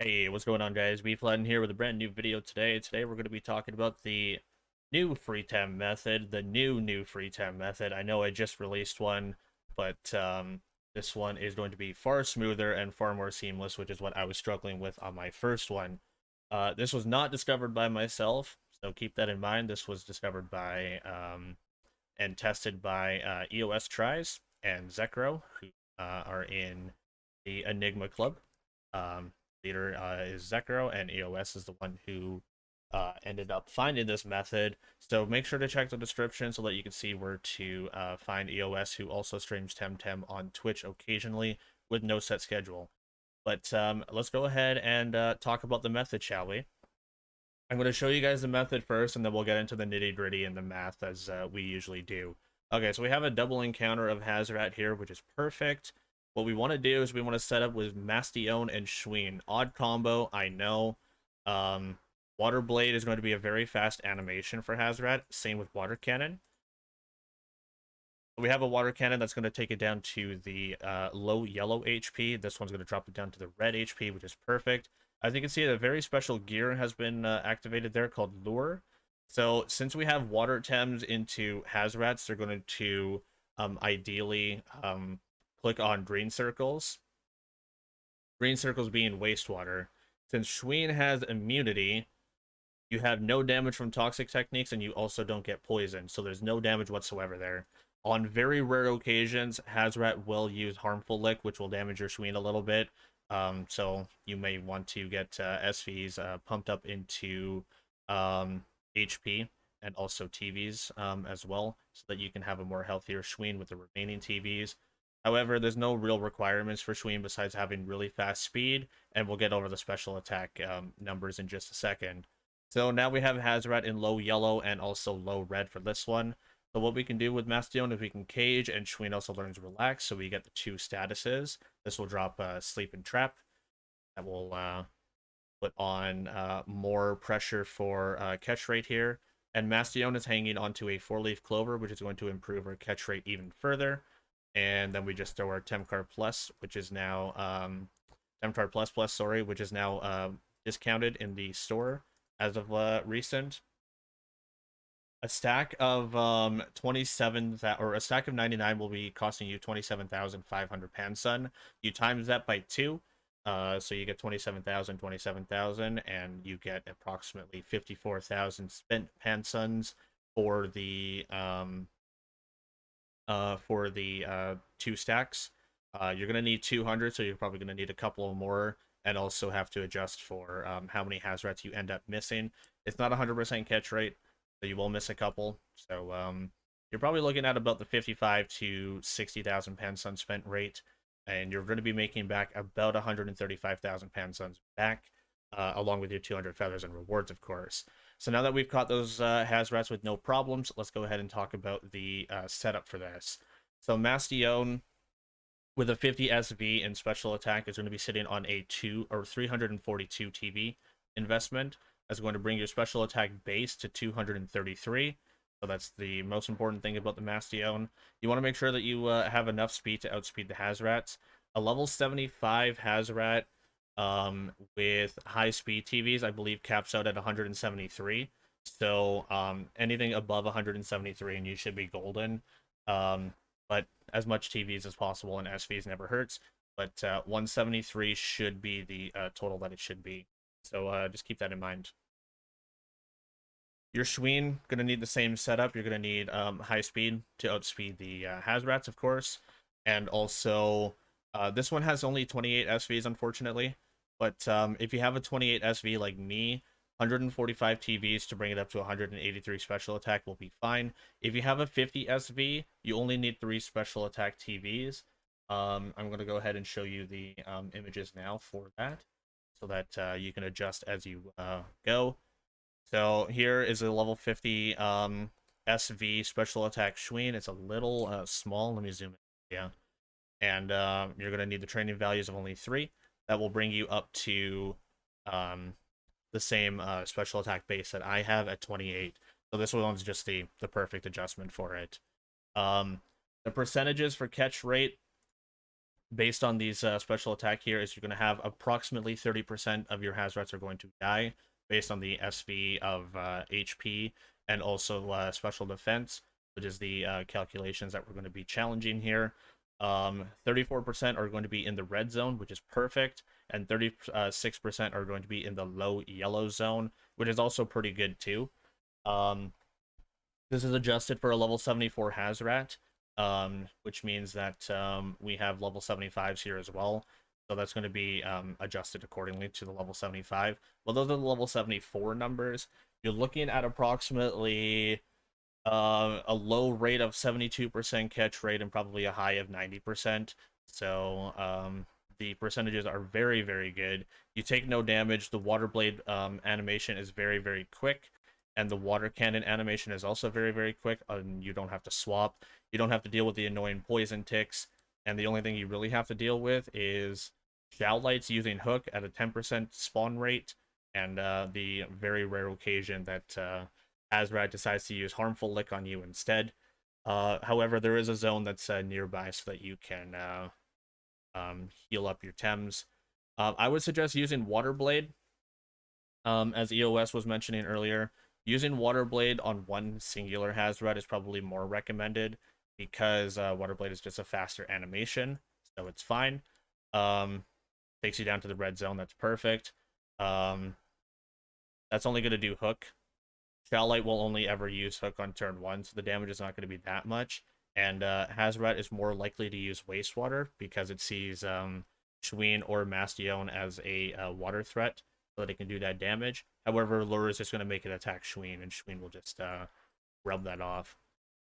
Hey, what's going on, guys? Bflattened here with a brand new video today. Today we're going to be talking about the new Freetem method, the new Freetem method. I know I just released one, but this one is going to be far smoother and far more seamless, which is what I was struggling with on my first one. This was not discovered by myself, so keep that in mind. This was discovered by and tested by EOS Tries and Zekrow, who are in the Enigma Club. Leader is Zekrow, and EOS is the one who ended up finding this method. So make sure to check the description so that you can see where to find EOS, who also streams TemTem on Twitch occasionally with no set schedule. But let's go ahead and talk about the method, shall we? I'm going to show you guys the method first, and then we'll get into the nitty-gritty and the math as we usually do. Okay, so we have a double encounter of Hazrat here, which is perfect. What we want to do is we want to set up with Mastion and Schween. Odd combo, I know. Water Blade is going to be a very fast animation for Hazrat. Same with Water Cannon. We have a Water Cannon that's going to take it down to the low yellow HP. This one's going to drop it down to the red HP, which is perfect. As you can see, a very special gear has been activated there called Lure. So since we have water Tems into Hazrats, they're going to ideally click on green circles. Green circles being wastewater. Since Schween has immunity, you have no damage from toxic techniques, and you also don't get poisoned. So there's no damage whatsoever there. On very rare occasions, Hazrat will use Harmful Lick, which will damage your Schween a little bit. So you may want to get SVs pumped up into HP and also TVs as well, so that you can have a more healthier Schween with the remaining TVs. However, there's no real requirements for Schween besides having really fast speed, and we'll get over the special attack numbers in just a second. So now we have Hazrat in low yellow and also low red for this one. So what we can do with Mastion is we can cage, and Schween also learns relax, so we get the two statuses. This will drop sleep and trap. That will put on more pressure for catch rate here. And Mastion is hanging onto a 4-leaf clover, which is going to improve our catch rate even further. And then we just throw our Temcard Plus, which is now Temcard Plus Plus, sorry, which is now discounted in the store as of recent. A stack of 27 or a stack of 99 will be costing you 27,500 Pansun. You times that by 2, so you get 27,000, and you get approximately 54,000 spent Pansuns for the 2 stacks. You're gonna need 200, so you're probably gonna need a couple more, and also have to adjust for how many Hazrats you end up missing. It's not 100% catch rate, so you will miss a couple. So you're probably looking at about the 55 to 60,000 Pansun spent rate, and you're going to be making back about 135,000 Pansuns back, along with your 200 feathers and rewards, of course. So now that we've caught those Hazrats with no problems, let's go ahead and talk about the setup for this. So Mastion with a 50 SV in special attack is going to be sitting on a 342 TV investment. That's going to bring your special attack base to 233. So that's the most important thing about the Mastion. You want to make sure that you have enough speed to outspeed the Hazrats. A level 75 Hazrat with high speed TVs, I believe, caps out at 173. So anything above 173 and you should be golden. But as much TVs as possible and SVs never hurts. But 173 should be the total that it should be. So just keep that in mind. Your Schween, going to need the same setup. You're going to need high speed to outspeed the Hazrats, of course. And also, this one has only 28 SVs, unfortunately. But if you have a 28 SV like me, 145 TVs to bring it up to 183 special attack will be fine. If you have a 50 SV, you only need 3 special attack TVs. I'm going to go ahead and show you the images now for that, so that you can adjust as you go. So here is a level 50 SV special attack Schween. It's a little small. Let me zoom in. Yeah. And you're going to need the training values of only 3. That will bring you up to the same special attack base that I have at 28. So this one's just the perfect adjustment for it. The percentages for catch rate based on these special attack here is you're going to have approximately 30% of your Hazrats are going to die based on the SV of HP and also special defense, which is the calculations that we're going to be challenging here. 34% are going to be in the red zone, which is perfect, and 36% are going to be in the low yellow zone, which is also pretty good too. This is adjusted for a level 74 Hazrat, which means that we have level 75s here as well. So that's going to be adjusted accordingly to the level 75. Well, those are the level 74 numbers. You're looking at approximately a low rate of 72% catch rate and probably a high of 90%. So the percentages are very, very good. You take no damage. The water blade animation is very, very quick. And the water cannon animation is also very, very quick. And you don't have to swap. You don't have to deal with the annoying poison ticks. And the only thing you really have to deal with is Showlights using Hook at a 10% spawn rate. And the very rare occasion that Azrad decides to use Harmful Lick on you instead. However, there is a zone that's nearby so that you can heal up your Tems. I would suggest using Water Blade. As EOS was mentioning earlier, using Water Blade on one singular Hazrat is probably more recommended because Water Blade is just a faster animation, so it's fine. Takes you down to the red zone, that's perfect. That's only going to do Hook. Showlight will only ever use Hook on turn 1, so the damage is not going to be that much. And Hazrat is more likely to use Wastewater because it sees Shween or Mastion as a water threat, so that it can do that damage. However, Lure is just going to make it attack Shween, and Shween will just rub that off.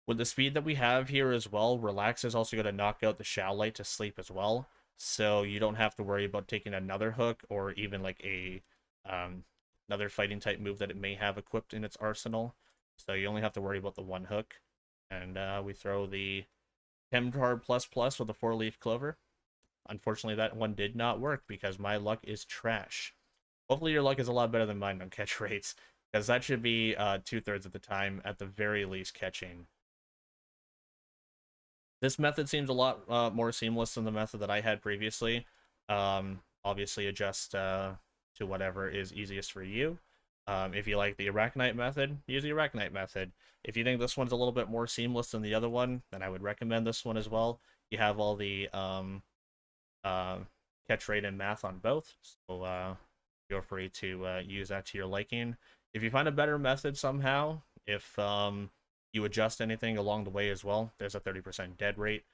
With the speed that we have here as well, Relax is also going to knock out the Showlight to sleep as well, so you don't have to worry about taking another Hook or even like a another fighting type move that it may have equipped in its arsenal. So you only have to worry about the one Hook. And we throw the Temtar plus plus with a 4-leaf clover. Unfortunately, that one did not work because my luck is trash. Hopefully your luck is a lot better than mine on catch rates, because that should be 2/3 of the time at the very least catching. This method seems a lot more seamless than the method that I had previously. Obviously adjust to whatever is easiest for you. If you like the Arachnite method, use the Arachnite method. If you think this one's a little bit more seamless than the other one, then I would recommend this one as well. You have all the catch rate and math on both, so feel free to use that to your liking. If you find a better method somehow, if you adjust anything along the way as well, there's a 30% dead rate,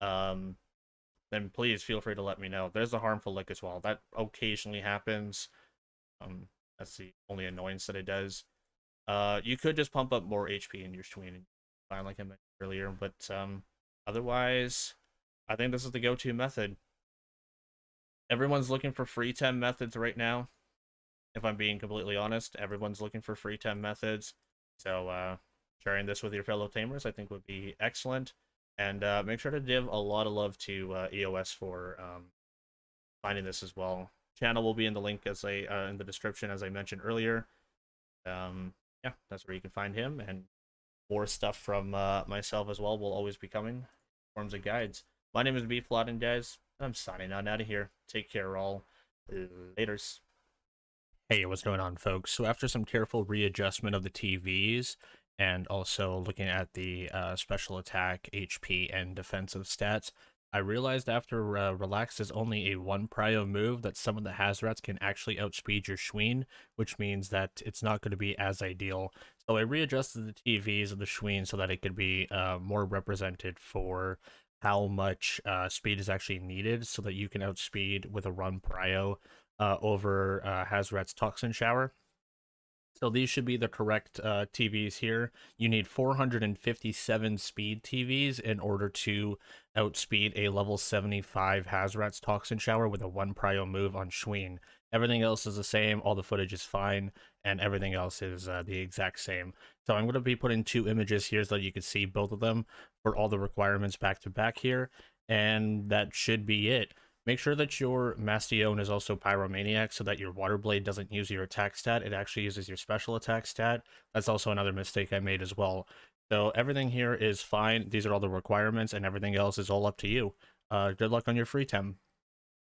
then please feel free to let me know. There's a Harmful Lick as well. That occasionally happens. That's the only annoyance that it does. You could just pump up more HP in your Shween, fine, like I mentioned earlier, but otherwise, I think this is the go-to method. Everyone's looking for Freetem methods right now. If I'm being completely honest, everyone's looking for Freetem methods. So sharing this with your fellow tamers, I think, would be excellent. And make sure to give a lot of love to EOS for finding this as well. Channel will be in the link as in the description, as I mentioned earlier. Yeah, that's where you can find him, and more stuff from myself as well will always be coming in forms of guides. My name is Bflattened, guys. I'm signing on out of here. Take care, all. Laters. Hey, what's going on, folks? So after some careful readjustment of the TVs, and also looking at the special attack, HP, and defensive stats, I realized after Relax is only a 1 prio move that some of the Hazrats can actually outspeed your Shween, which means that it's not going to be as ideal. So I readjusted the TVs of the Shween so that it could be more represented for how much speed is actually needed, so that you can outspeed with a run prio over Hazrat's Toxin Shower. So these should be the correct TVs here. You need 457 speed TVs in order to outspeed a level 75 Hazrat's Toxin Shower with a 1 prio move on Shween. Everything else is the same, all the footage is fine, and everything else is the exact same. So I'm going to be putting 2 images here so that you can see both of them for all the requirements back to back here, and that should be it. Make sure that your Mastion is also Pyromaniac so that your Water Blade doesn't use your attack stat. It actually uses your special attack stat. That's also another mistake I made as well. So everything here is fine. These are all the requirements, and everything else is all up to you. Good luck on your Freetem.